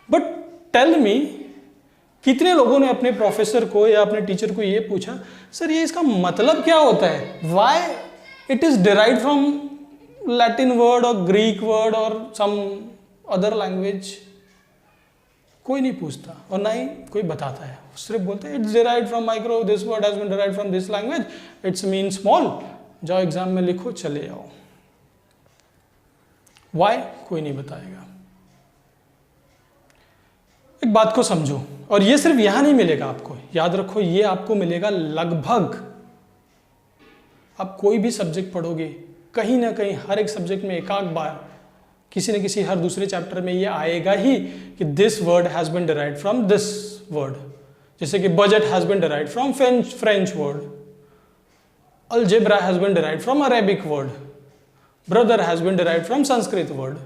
but tell me कितने लोगों ने अपने प्रोफेसर को या अपने टीचर को ये पूछा, सर ये इसका मतलब क्या होता है? Why it is derived from Latin word और ग्रीक वर्ड और सम अदर लैंग्वेज? कोई नहीं पूछता और ना ही कोई बताता है, सिर्फ बोलते हैं it's derived from micro, this word has been derived from this language, it's mean small, जाओ एग्जाम में लिखो, चले जाओ। व्हाई? कोई नहीं बताएगा। एक बात को समझो, और ये सिर्फ यहां नहीं मिलेगा आपको, याद रखो ये आपको मिलेगा लगभग, आप कोई भी सब्जेक्ट पढ़ोगे कहीं ना कहीं हर एक सब्जेक्ट में एक आध बार किसी न किसी हर दूसरे चैप्टर में ये आएगा ही कि this word has been derived from this word. जैसे कि budget has been derived from French word, Algebra has been derived from Arabic word. Brother has been derived from Sanskrit word.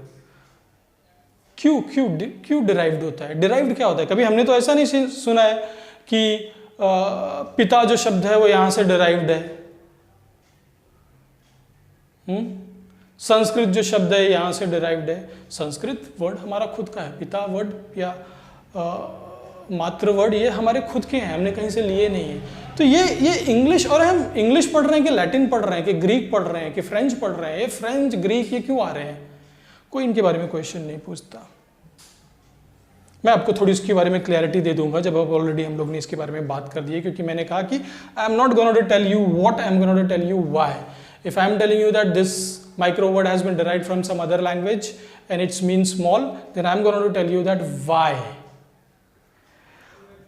क्यों डिराइव्ड होता है? डिराइव्ड क्या होता है? कभी हमने तो ऐसा नहीं सुना है कि पिता जो शब्द है वो यहां से डिराइव्ड है। संस्कृत जो शब्द है यहां से डिराइव्ड है। संस्कृत वर्ड हमारा खुद का है। पिता वर्ड या मातृ वर्ड ये हमारे खुद के हैं, हमने कहीं से लिए नहीं है। तो ये इंग्लिश, और हम इंग्लिश पढ़ रहे हैं कि लैटिन पढ़ रहे हैं कि ग्रीक पढ़ रहे हैं कि फ्रेंच पढ़ रहे हैं, ये फ्रेंच ग्रीक ये क्यों आ रहे हैं? कोई इनके बारे में क्वेश्चन नहीं पूछता। मैं आपको थोड़ी इसके बारे में क्लैरिटी दे दूंगा जब अब ऑलरेडी हम लोग ने इसके बारे में बात कर दी है, क्योंकि मैंने कहा कि I am not gonna to tell you what, I am gonna to tell you why. If I am telling you that this micro word has been derived from some other language and it means small, then I am going to tell you that why.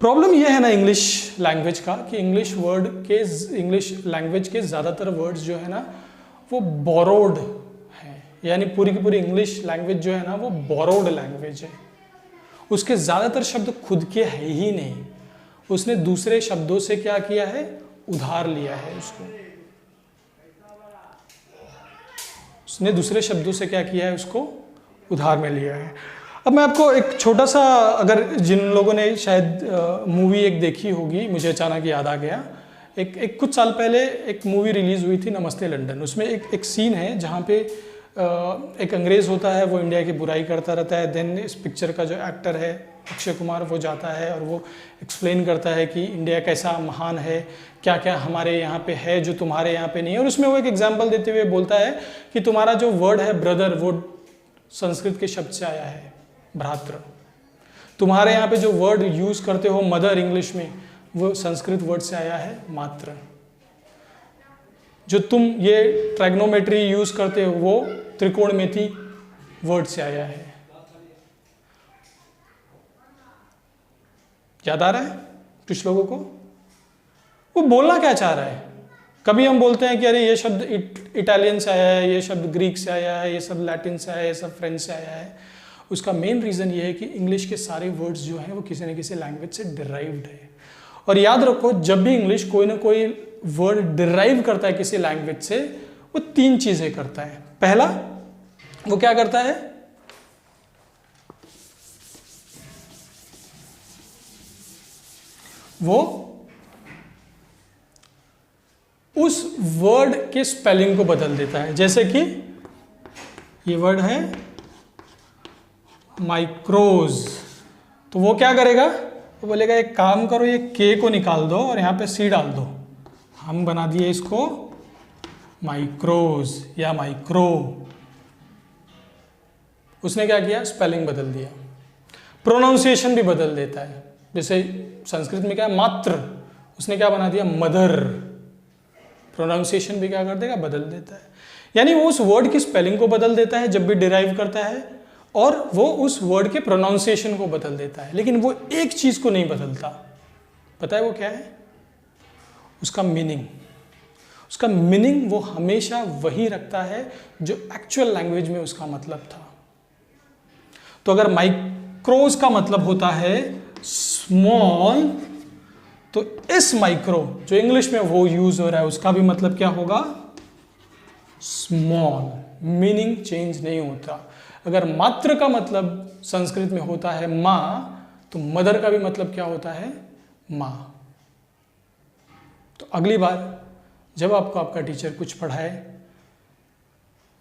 Problem ये है ना English language का कि English language के ज़्यादातर words जो है ना वो बोरोड है, यानी पूरी की पूरी इंग्लिश लैंग्वेज जो है ना वो बोरोड लैंग्वेज है। उसके ज़्यादातर शब्द खुद के है ही नहीं, उसने दूसरे शब्दों से क्या किया है? उधार लिया है। उसने दूसरे शब्दों से क्या किया है? उसको उधार में लिया है। अब मैं आपको एक छोटा सा, अगर जिन लोगों ने शायद मूवी एक देखी होगी, मुझे अचानक याद आ गया, एक कुछ साल पहले एक मूवी रिलीज़ हुई थी नमस्ते लंदन। उसमें एक सीन है जहाँ पे एक अंग्रेज़ होता है, वो इंडिया की बुराई करता रहता है। देन इस पिक्चर का जो एक्टर है अक्षय कुमार, वो जाता है और वो एक्सप्लेन करता है कि इंडिया कैसा महान है, क्या क्या हमारे यहाँ पे है जो तुम्हारे यहाँ पे नहीं है। और उसमें वो एक एग्जांपल देते हुए बोलता है कि तुम्हारा जो वर्ड है ब्रदर, वो संस्कृत के शब्द से आया है, भ्रातृ। तुम्हारे यहाँ पे जो वर्ड यूज़ करते हो मदर इंग्लिश में, वो संस्कृत वर्ड से आया है, मातृ। जो तुम ये ट्रैग्नोमेट्री यूज़ करते हो वो त्रिकोणमिति वर्ड से आया है। याद आ रहा है कुछ लोगों को? वो बोलना क्या चाह रहा है? कभी हम बोलते हैं कि अरे ये शब्द इटालियन से आया है, ये शब्द ग्रीक से आया है, ये सब लैटिन से आया है, ये सब फ्रेंच से आया है। उसका मेन रीज़न ये है कि इंग्लिश के सारे वर्ड्स जो हैं वो किसी न किसी लैंग्वेज से डिराइव्ड है। और याद रखो, जब भी इंग्लिश कोई ना कोई वर्ड डिराइव करता है किसी लैंग्वेज से, वो तीन चीज़ें करता है। पहला, वो क्या करता है? वो उस वर्ड के स्पेलिंग को बदल देता है। जैसे कि ये वर्ड है माइक्रोज, तो वो क्या करेगा? वो बोलेगा एक काम करो, ये के को निकाल दो और यहाँ पे सी डाल दो। हम बना दिए इसको माइक्रोज या माइक्रो। उसने क्या किया? स्पेलिंग बदल दिया। प्रोनाउंसिएशन भी बदल देता है। जैसे संस्कृत में क्या है? मात्र, उसने क्या बना दिया? मदर। प्रोनाउंसिएशन भी क्या कर देगा? बदल देता है। यानी वो उस वर्ड की स्पेलिंग को बदल देता है जब भी डिराइव करता है, और वो उस वर्ड के प्रोनाउंसिएशन को बदल देता है। लेकिन वो एक चीज़ को नहीं बदलता। पता है वो क्या है? उसका मीनिंग। उसका मीनिंग वो हमेशा वही रखता है जो एक्चुअल लैंग्वेज में उसका मतलब था। तो अगर माइक्रोज का मतलब होता है स्मॉल, तो इस माइक्रो जो इंग्लिश में वो यूज हो रहा है उसका भी मतलब क्या होगा? स्मॉल। मीनिंग चेंज नहीं होता। अगर मात्र का मतलब संस्कृत में होता है माँ, तो मदर का भी मतलब क्या होता है? माँ। तो अगली बार जब आपको आपका टीचर कुछ पढ़ाए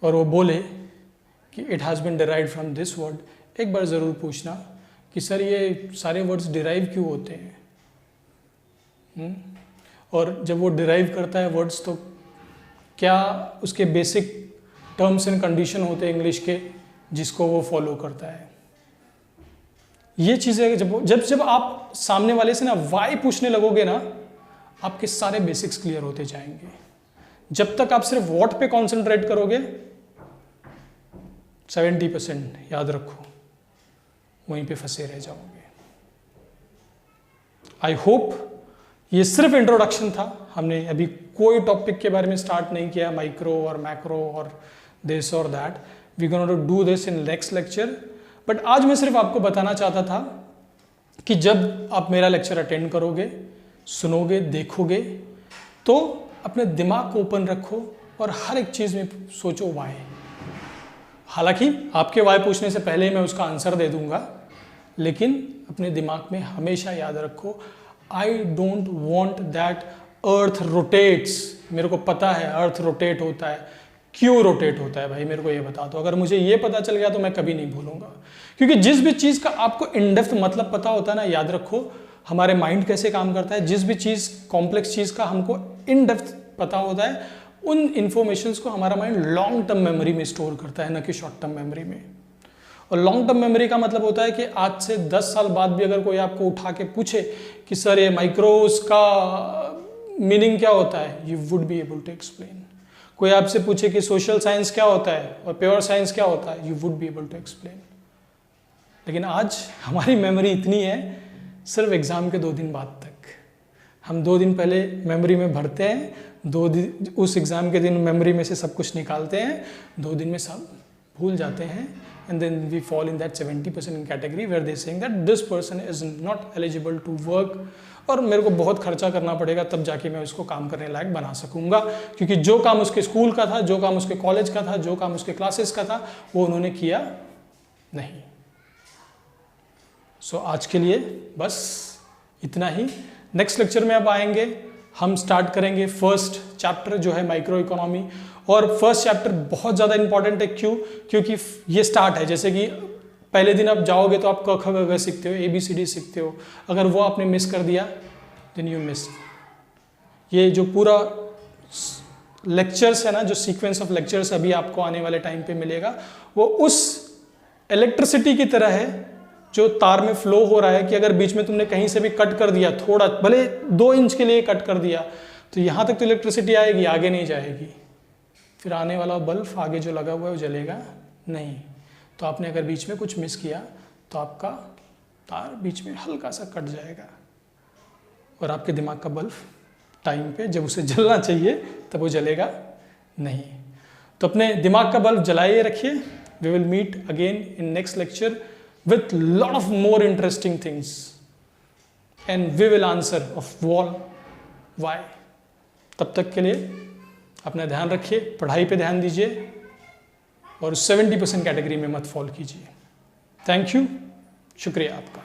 और वो बोले कि it has been derived from this word, एक बार ज़रूर पूछना कि सर ये सारे वर्ड्स डिराइव क्यों होते हैं? और जब वो डिराइव करता है वर्ड्स, तो क्या उसके बेसिक टर्म्स एंड कंडीशन होते हैं इंग्लिश के जिसको वो फॉलो करता है? ये चीज़ें जब आप सामने वाले से ना वाई पूछने लगोगे ना, आपके सारे बेसिक्स क्लियर होते जाएंगे। जब तक आप सिर्फ व्हाट पे कॉन्सेंट्रेट करोगे, 70% याद रखो वहीं पे फंसे रह जाओगे। आई होप ये सिर्फ इंट्रोडक्शन था। हमने अभी कोई टॉपिक के बारे में स्टार्ट नहीं किया, माइक्रो और मैक्रो और दिस और that. We gonna to do this in next lecture. But आज मैं सिर्फ आपको बताना चाहता था कि जब आप मेरा लेक्चर अटेंड करोगे, सुनोगे, देखोगे, तो अपने दिमाग को ओपन रखो और हर एक चीज़ में सोचो वाई। हालांकि आपके वाई पूछने से पहले ही मैं उसका आंसर दे दूंगा, लेकिन अपने दिमाग में हमेशा याद रखो, I don't want that earth rotates. मेरे को पता है अर्थ रोटेट होता है, क्यों रोटेट होता है भाई मेरे को ये बता दो। अगर मुझे ये पता चल गया तो मैं कभी नहीं भूलूंगा, क्योंकि जिस भी चीज़ का आपको इन डेप्थ मतलब पता होता है ना, याद रखो हमारे माइंड कैसे काम करता है, जिस भी चीज़ कॉम्प्लेक्स चीज़ का हमको इन डेप्थ पता होता है, उन इंफॉर्मेशंस को हमारा माइंड लॉन्ग टर्म मेमोरी में स्टोर करता है, न कि शॉर्ट टर्म मेमोरी में। और लॉन्ग टर्म मेमोरी का मतलब होता है कि आज से 10 साल बाद भी अगर कोई आपको उठा के पूछे कि सर ये माइक्रोस का मीनिंग क्या होता है, you would be able to explain. कोई आपसे पूछे कि सोशल साइंस क्या होता है और प्योर साइंस क्या होता है, you would be able to explain. लेकिन आज हमारी मेमोरी इतनी है, सिर्फ एग्जाम के 2 दिन बाद तक हम 2 दिन पहले मेमोरी में भरते हैं, 2 दिन उस एग्जाम के दिन मेमोरी में से सब कुछ निकालते हैं, 2 दिन में सब भूल जाते हैं, and then we fall in that 70% in category where they saying that this person is not eligible to work, और मेरे को बहुत खर्चा करना पड़ेगा तब जाके मैं उसको काम करने लायक बना सकूंगा, क्योंकि जो काम उसके स्कूल का था, जो काम उसके कॉलेज का था, जो काम उसके क्लासेस का था, वो उन्होंने किया नहीं। सो आज के लिए बस इतना ही। नेक्स्ट लेक्चर में अब आएंगे, हम स्टार्ट करेंगे फर्स्ट चैप्टर जो है माइक्रो इकोनॉमी। और फर्स्ट चैप्टर बहुत ज़्यादा इंपॉर्टेंट है, क्यों? क्योंकि ये स्टार्ट है, जैसे कि पहले दिन आप जाओगे तो आप क ख ग घ सीखते हो, ABCD सीखते हो, अगर वो आपने मिस कर दिया देन यू मिस। ये जो पूरा लेक्चर्स है ना, जो सीक्वेंस ऑफ लेक्चर्स अभी आपको आने वाले टाइम पे मिलेगा, वो उस इलेक्ट्रिसिटी की तरह है जो तार में फ्लो हो रहा है, कि अगर बीच में तुमने कहीं से भी कट कर दिया, थोड़ा भले 2 इंच के लिए कट कर दिया, तो यहाँ तक तो इलेक्ट्रिसिटी आएगी, आगे नहीं जाएगी। फिर आने वाला बल्ब आगे जो लगा हुआ है वो जलेगा नहीं। तो आपने अगर बीच में कुछ मिस किया तो आपका तार बीच में हल्का सा कट जाएगा, और आपके दिमाग का बल्ब टाइम पे जब उसे जलना चाहिए तब वो जलेगा नहीं। तो अपने दिमाग का बल्ब जलाए रखिए। We will meet again in next lecture with lot of more interesting things, and we will answer of why। तब तक के लिए अपना ध्यान रखिए, पढ़ाई पे ध्यान दीजिए, और 70% कैटेगरी में मत फॉल कीजिए। थैंक यू, शुक्रिया आपका।